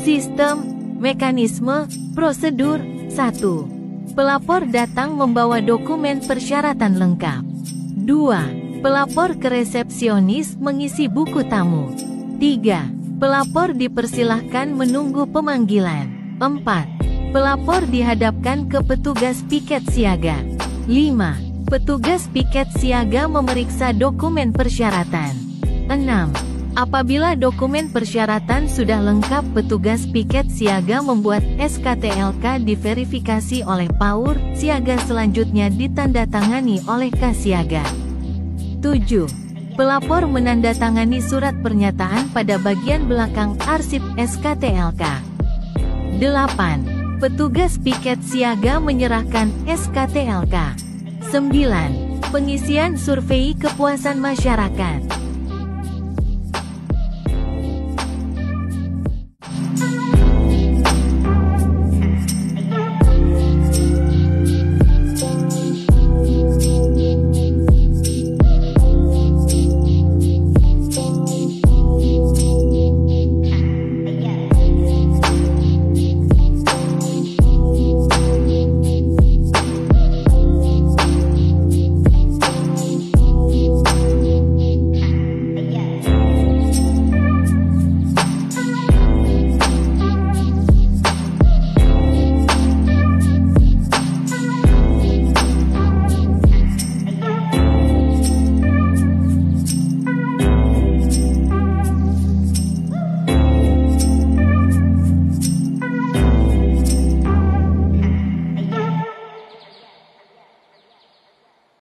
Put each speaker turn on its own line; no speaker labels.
Sistem, mekanisme, prosedur. 1. Pelapor datang membawa dokumen persyaratan lengkap. 2. Pelapor ke resepsionis mengisi buku tamu. 3. Pelapor dipersilahkan menunggu pemanggilan. 4. Pelapor dihadapkan ke petugas piket siaga. 5. Petugas piket siaga memeriksa dokumen persyaratan. 6. Apabila dokumen persyaratan sudah lengkap, petugas piket siaga membuat SKTLK diverifikasi oleh PAUR siaga, selanjutnya ditandatangani oleh Kasiaga. 7. Pelapor menandatangani surat pernyataan pada bagian belakang arsip SKTLK. 8. Petugas piket siaga menyerahkan SKTLK. 9. Pengisian survei kepuasan masyarakat.